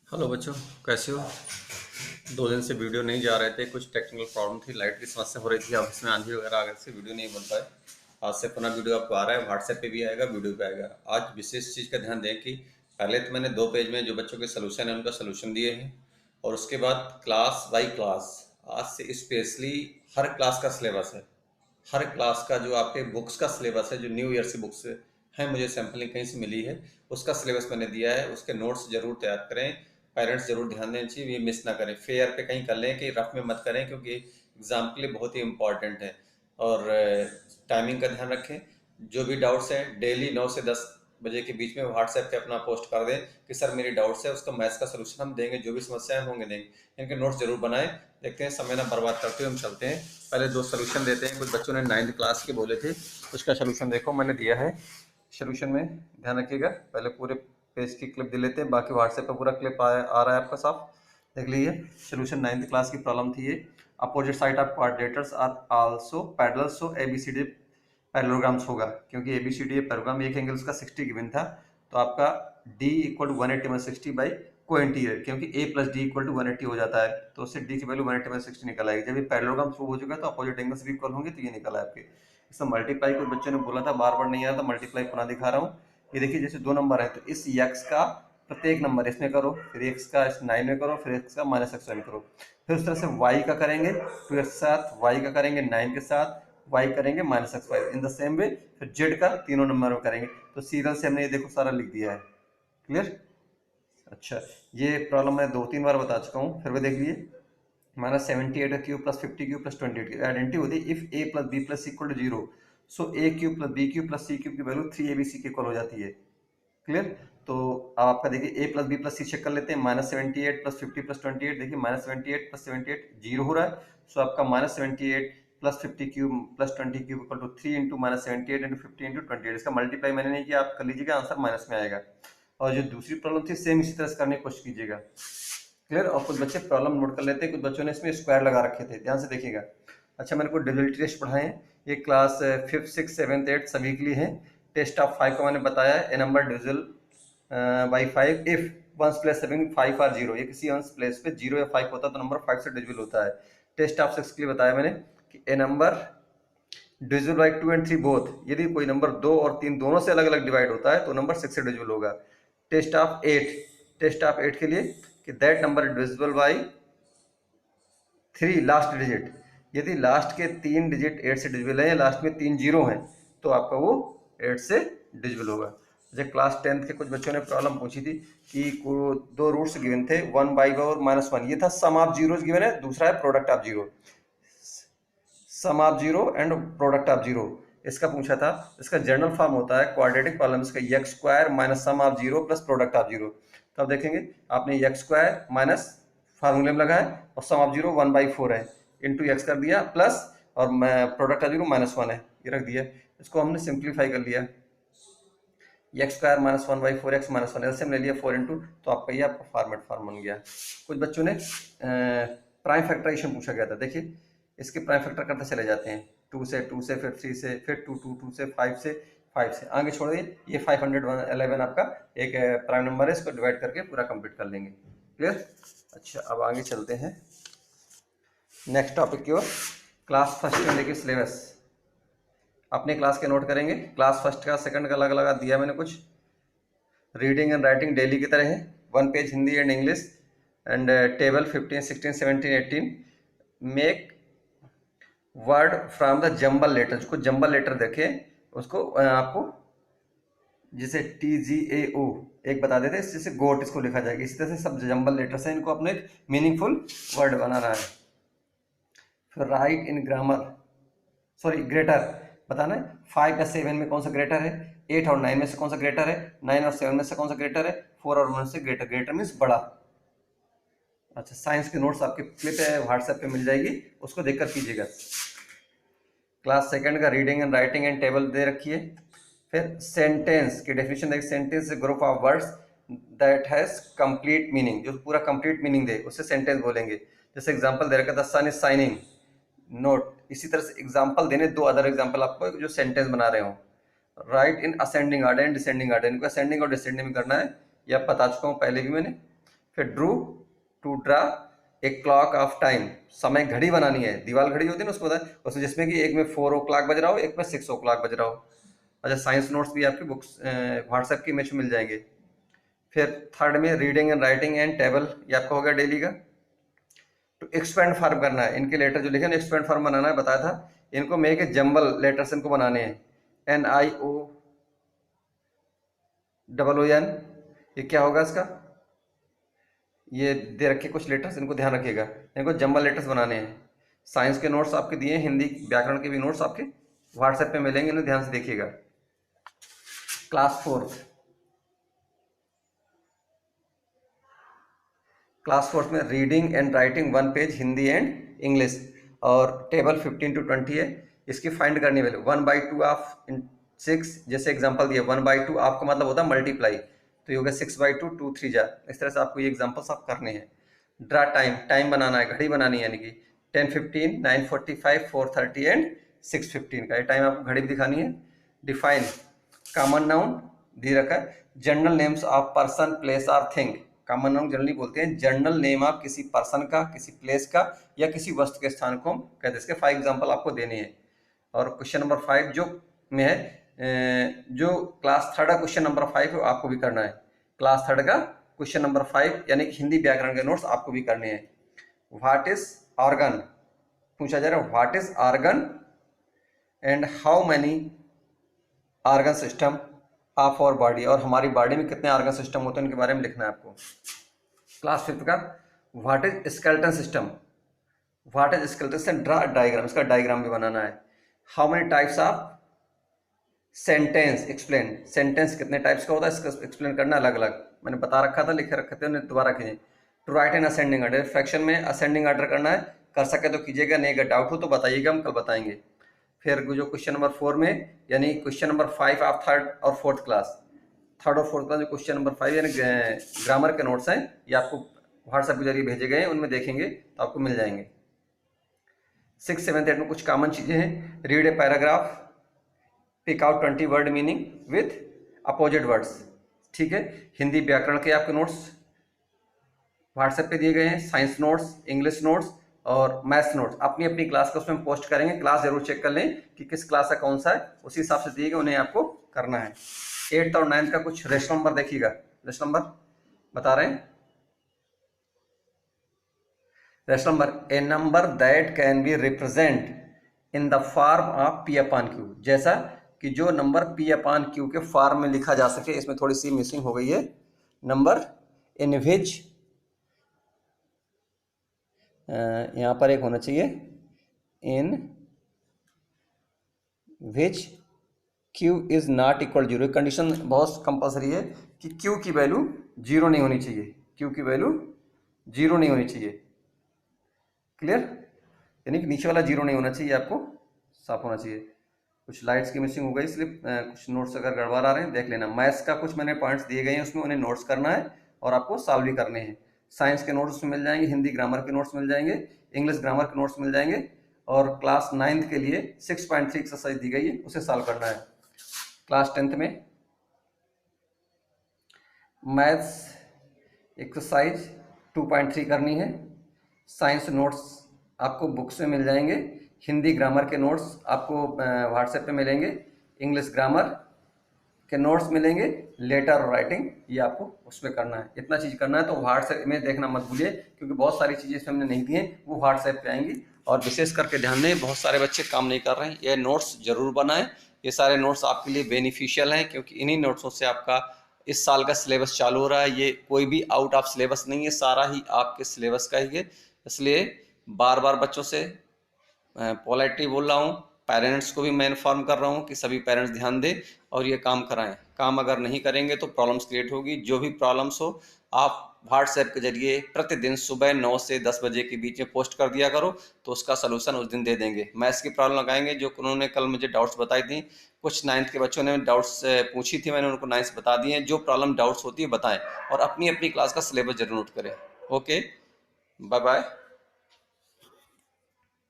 Hello बच्चों, कैसे हो? 2 दिन से वीडियो नहीं जा रहे थे, कुछ टेक्निकल प्रॉब्लम थी, लाइट की समस्या हो रही थी, ऑफिस में आंधी वगैरह आ गई से वीडियो नहीं बन पाए। आज से पुनः वीडियो आपको आ रहा है, व्हाट्सएप पे भी आएगा, वीडियो पे आएगा। आज विशेष चीज़ का ध्यान दें कि पहले तो मैंने 2 पेज में जो बच्चों के सोल्यूशन है उनका सोल्यूशन दिए हैं, और उसके बाद क्लास बाई क्लास आज से स्पेशली हर क्लास का सिलेबस है। हर क्लास का जो आपके बुक्स का सिलेबस है, जो न्यू ईयर से बुक्स हैं, मुझे सैम्पलिंग कहीं से मिली है, उसका सिलेबस मैंने दिया है। उसके नोट्स जरूर तैयार करें, पेरेंट्स जरूर ध्यान देना चाहिए, ये मिस ना करें, फेयर पे कहीं कर लें कि रफ में मत करें, क्योंकि एग्जाम के लिए बहुत ही इंपॉर्टेंट है। और टाइमिंग का ध्यान रखें। जो भी डाउट्स हैं डेली 9 से 10 बजे के बीच में व्हाट्सएप पे अपना पोस्ट कर दें कि सर मेरी डाउट्स है, उसका मैथ्स का सोल्यूशन हम देंगे, जो भी समस्याएं होंगे देंगे। इनके नोट्स जरूर बनाएं। देखते हैं, समय ना बर्बाद करते हुए हम चलते हैं। पहले 2 सोल्यूशन देते हैं। कुछ बच्चों ने 9th क्लास के बोले थे, उसका सोल्यूशन देखो मैंने दिया है। सोल्यूशन में ध्यान रखिएगा, पहले पूरे पेज की क्लिप दे लेते हैं, बाकी व्हाट्सएप पर पूरा क्लिप आ रहा है आपका साफ, देख लीजिए। सोल्यूशन 9th क्लास की प्रॉब्लम थी ये। Opposite side of quadrilaterals are also parallel, so ABCD parallelograms होगा, क्योंकि एबीसीडी पैरेललोग्राम एक एंगल उसका 60 गिवन था, तो आपका d इक्वल टू 180 में 60 बाई कोएंटियर, क्योंकि a plus D equal to 180 हो जाता है, तो उससे d की वैल्यू 180 में 60 निकल आएगी। जब ये पैरेललोग्राम प्रूव हो चुका है तो अपोजिट एंगल्स भी इक्वल होंगे, तो ये निकला है आपके। इसमें मल्टीप्लाई कुछ बच्चों ने बोला था, बार बार नहीं आया, तो मल्टीप्लाई पुनः दिखा रहा हूँ। ये देखिए, जैसे 2 नंबर है तो इस x का प्रत्येक नंबर इसमें करो, फिर x का इस 9 में करो, फिर x का -x में करो, फिर उस तरह से y का करेंगे 2x के साथ, y का करेंगे 9 के साथ, y करेंगे -x5 in the same way, फिर z का तीनों नंबर में करेंगे। तो सीरियल से हमने ये देखो सारा लिख दिया है। क्लियर? अच्छा, ये प्रॉब्लम मैं 2-3 बार बता चुका हूँ, फिर भी देख लीजिए। -78 का क्यूब प्लस 50 क्यूब प्लस 28 की आइडेंटिटी होती है if a plus B plus equal to 0, so a cube plus B cube plus C cube की वैल्यू 3abc के इक्वल हो जाती है। क्लियर? तो अब आपका देखिए a plus B plus C check कर लेते हैं। -78 प्लस 50 प्लस 28, देखिए -78 प्लस 78 जीरो हो रहा है, सो आपका -78 plus 50 cube plus 20 cube equal to 3 into -78 into 50 into 28। इसका मल्टीप्लाई मैंने नहीं किया, आप कर लीजिएगा, आंसर माइनस में आएगा। और जो दूसरी प्रॉब्लम थी सेम इसी तरह से करने की कोशिश कीजिएगा। क्लियर? और कुछ बच्चे प्रॉब्लम नोट कर लेते हैं, कुछ बच्चों ने इसमें स्क्वायर लगा रखे थे, ध्यान से देखिएगा। अच्छा, मैंने कुछ डिविजिबिलिटी टेस्ट पढ़ाए हैं, ये class 5th 6th 7th 8th सभी के लिए है। टेस्ट ऑफ 5 का मैंने बताया है, a number divisible by 5 if ones place having 5 और 0, ये किसी अंश प्लेस पे 0 या 5 होता है तो नंबर 5 से डिविजिबल होता है। टेस्ट ऑफ 6 के लिए बताया मैंने कि a number divisible by 2 and 3 both, यदि कोई नंबर 2 और 3 दोनों से अलग अलग डिवाइड होता है तो नंबर 6 से डिविजिबल होगा। टेस्ट ऑफ 8 के लिए कि that number divisible by 3 last digit, यदि लास्ट के 3 डिजिट 8 से डिविजिबल है या लास्ट में 3 जीरो हैं तो आपका वो 8 से डिविजिबल होगा। जैसे क्लास 10th के कुछ बच्चों ने प्रॉब्लम पूछी थी कि को 2 रूट्स गिवन थे, 1/4 और -1, ये था सम ऑफ जीरोस गिवन है, दूसरा है product of zero, sum of zero and product of zero, इसका पूछा था। इसका जनरल फॉर्म होता है क्वाड्रेटिक प्रॉब्लम का x square minus sum of zero plus product of zero. तो आप देखेंगे आपने x स्क्वायर माइनस फार्मूले में लगाया और सम ऑफ जीरो 1/4 है, इंटू एक्स कर दिया प्लस, और प्रोडक्ट ऑफ जीरो -1 है, ये रख दिया। इसको हमने सिंप्लीफाई कर लिया, एक्स स्क्वायर माइनस 1/4 एक्स -1, ऐसे हमने लिया 4 इंटू, तो आपका ये आपका फॉर्मेट फॉर्म बन गया। कुछ बच्चों ने प्राइम फैक्टराइजेशन पूछा गया था, देखिए इसके प्राइम फैक्टर करते चले जाते हैं, 2 से फिर 3 से फिर 2 से 5 से आगे छोड़ दिए। ये 511 आपका एक प्राइम नंबर है, इसको डिवाइड करके पूरा कंप्लीट कर लेंगे। क्लियर? अच्छा, अब आगे चलते हैं नेक्स्ट टॉपिक की ओर। क्लास फर्स्ट में देखिए सिलेबस अपने क्लास के नोट करेंगे। क्लास फर्स्ट का सेकंड का अलग अलग दिया मैंने कुछ। रीडिंग एंड राइटिंग डेली की तरह है, 1 page Hindi and English, and table 15 16 17 18। Make word from the jumble letter, कुछ जंबल लेटर देखे उसको आपको, जैसे TGAO एक बता देते हैं, जैसे गोट इसको लिखा जाएगा, इसी तरह से सब जंबल लेटर्स हैं, इनको अपने मीनिंगफुल वर्ड बनाना है। फिर राइट इन ग्रामर, सॉरी ग्रेटर बताना है, 5 या 7 में कौन सा ग्रेटर है, 8 और 9 में से कौन सा ग्रेटर है, 9 और 7 में से कौन सा ग्रेटर है, 4 और 1 से ग्रेटर, ग्रेटर मीन्स बड़ा। अच्छा, साइंस के नोट्स आपके क्लिप है व्हाट्सएप पे मिल जाएगी, उसको देखकर कीजिएगा। क्लास सेकंड का reading and writing and table दे रखी है। फिर सेंटेंस की डेफिनेशन देखिए, sentence group of words that has complete meaning, जो पूरा कंप्लीट मीनिंग दे उसे सेंटेंस बोलेंगे। जैसे एग्जांपल दे रखा था, the sun is shining, note, इसी तरह से एग्जांपल देने, 2 अदर एग्जांपल आपको जो सेंटेंस बना रहे हो। Right in ascending order and descending order, इनको असेंडिंग और डिसेंडिंग में करना है, ये आप बता चुका हूँ पहले भी मैंने। फिर drew, to draw a clock of time, समय घड़ी बनानी है, दीवार घड़ी होती है ना उसको बताए, उसमें जिसमें कि एक में 4 o'clock बज रहा हो, एक में 6 o'clock बज रहा हो। अच्छा, साइंस नोट्स भी आपकी बुक्स व्हाट्सएप की इमेज में मिल जाएंगे। फिर थर्ड में reading and writing and table, ये आपका हो गया डेली का। तो एक्सपेंड फॉर्म करना है, इनके लेटर जो लिखे ना एक्सपेंड फॉर्म बनाना है, बताया था। इनको मेक ए जंबल लेटर्स इनको बनाने हैं, NIOON, ये क्या होगा इसका, ये दे रखे कुछ लेटर्स, इनको ध्यान रखिएगा, इनको जंबल लेटर्स बनाने हैं। साइंस के नोट्स आपके दिए, हिंदी व्याकरण के भी नोट्स आपके व्हाट्सएप पे मिलेंगे, इन्हें ध्यान से देखिएगा। क्लास फोर्थ में reading and writing 1 page Hindi and English, और टेबल 15 to 20 है, इसकी फाइंड करनी है। 1/2 ऑफ 6, जैसे एग्जांपल दिया 1/2 आपका मतलब होता है मल्टीप्लाई, तो ये हो गया 6/2, 2 3 जा, इस तरह से आपको ये एग्जांपल्स आप करने हैं। ड्रा टाइम, टाइम बनाना है, घड़ी बनानी है, यानी कि 10:15, 9:45, 4:30 एंड 6:15 का ये टाइम आपको घड़ी भी दिखानी है। डिफाइन कॉमन नाउन दे रखा है, general names of person, place और थिंग। कॉमन नाउन जनरली बोलते हैं, जनरल नेम ऑफ किसी पर्सन का, किसी प्लेस का या किसी वस्तु के स्थान को हम कहते हैं। इसके 5 एग्जाम्पल आपको देने हैं। और क्वेश्चन नंबर 5 जो में है, जो क्लास 3 का क्वेश्चन नंबर 5 है आपको भी करना है। क्लास 3 का क्वेश्चन नंबर 5 यानी कि हिंदी व्याकरण के नोट्स आपको भी करने हैं। व्हाट इज ऑर्गन, पूछा जा रहा है what is organ and how many organ system of our body, और हमारी बॉडी में कितने ऑर्गन सिस्टम होते हैं उनके बारे में लिखना है आपको। क्लास 5 का what is skeleton system, what is skeleton system, draw diagram, इसका डायग्राम भी बनाना है। How many types of sentence, explain, sentence कितने टाइप्स का होता है इसका एक्सप्लेन करना अलग अलग, मैंने बता रखा था, लिख रखे थे, उन्हें दोबारा कीजिए। To write in ascending order, fraction में असेंडिंग ऑर्डर करना है, कर सके तो कीजिएगा, नहीं अगर डाउट हो तो बताइएगा, हम कल बताएंगे। फिर जो क्वेश्चन नंबर 4 में यानी क्वेश्चन नंबर 5 ऑफ 3rd और 4th क्लास, 3rd और 4th क्लास जो क्वेश्चन नंबर 5 यानी ग्रामर के नोट्स हैं, ये आपको व्हाट्सएप के जरिए भेजे गए हैं, उनमें देखेंगे तो आपको मिल जाएंगे। 6th 7th 8th में कुछ कॉमन चीज़ें हैं। Read a paragraph, pick out 20 word meaning with opposite words, ठीक है। हिंदी व्याकरण के आपके नोट्स व्हाट्सएप पे दिए गए हैं, साइंस नोट्स, इंग्लिश नोट्स और मैथ्स नोट्स अपनी अपनी क्लास का उसमें पोस्ट करेंगे। क्लास जरूर चेक कर लें कि किस क्लास का कौन सा है, उसी हिसाब से दिए गए उन्हें आपको करना है। 8th और 9th का कुछ रेस्ट नंबर देखिएगा, रेस्ट नंबर बता रहे हैं। Rest number, A number that can be represent in the form of P/Q, जैसा कि जो नंबर P/Q के फॉर्म में लिखा जा सके। इसमें थोड़ी सी मिसिंग हो गई है, नंबर इन विच, यहाँ पर एक होना चाहिए, इन विच Q is not equal 0, condition बहुत कंपलसरी है कि Q की वैल्यू 0 नहीं होनी चाहिए, Q की वैल्यू 0 नहीं होनी चाहिए, क्लियर, यानी कि नीचे वाला 0 नहीं होना चाहिए, आपको साफ होना चाहिए। कुछ लाइट्स की मिसिंग हो गई, इसलिए कुछ नोट्स अगर गड़बड़ आ रहे हैं देख लेना। मैथ्स का कुछ मैंने पॉइंट्स दिए गए हैं, उसमें उन्हें नोट्स करना है और आपको सॉल्व भी करने हैं। साइंस के नोट्स मिल जाएंगे, हिंदी ग्रामर के नोट्स मिल जाएंगे, इंग्लिश ग्रामर के नोट्स मिल जाएंगे, और क्लास 9th के लिए 6.3 एक्सरसाइज दी गई है, उसे सॉल्व करना है। क्लास 10th में मैथ्स एक्सरसाइज 2.3 करनी है। साइंस नोट्स आपको बुक्स में मिल जाएंगे, हिंदी ग्रामर के नोट्स आपको व्हाट्सएप पे मिलेंगे, इंग्लिश ग्रामर के नोट्स मिलेंगे, लेटर और राइटिंग ये आपको उस पर करना है। इतना चीज़ करना है, तो व्हाट्सएप में देखना मत भूलिए, क्योंकि बहुत सारी चीज़ें इसमें हमने नहीं दी हैं, वो व्हाट्सएप पे आएंगी। और विशेष करके ध्यान दें, बहुत सारे बच्चे काम नहीं कर रहे हैं, ये नोट्स जरूर बनाएं। ये सारे नोट्स आपके लिए बेनिफिशियल हैं, क्योंकि इन्हीं नोट्सों से आपका इस साल का सिलेबस चालू हो रहा है। ये कोई भी आउट ऑफ सिलेबस नहीं है, सारा ही आपके सिलेबस का ही है। इसलिए बार बार बच्चों से पोलाइटली बोल रहा हूँ, पेरेंट्स को भी मैं इन्फॉर्म कर रहा हूँ कि सभी पेरेंट्स ध्यान दें और ये काम कराएं। काम अगर नहीं करेंगे तो प्रॉब्लम्स क्रिएट होगी। जो भी प्रॉब्लम्स हो आप व्हाट्सएप के जरिए प्रतिदिन सुबह 9 से 10 बजे के बीच में पोस्ट कर दिया करो, तो उसका सलूशन उस दिन दे देंगे। मैथ्स की प्रॉब्लम लगाएंगे, जो उन्होंने कल मुझे डाउट्स बताई थी, कुछ 9th के बच्चों ने डाउट्स पूछी थी, मैंने उनको 9th बता दिए। जो प्रॉब्लम डाउट्स होती है बताएं, और अपनी अपनी क्लास का सिलेबस जरूर नोट करें। Okay, bye bye.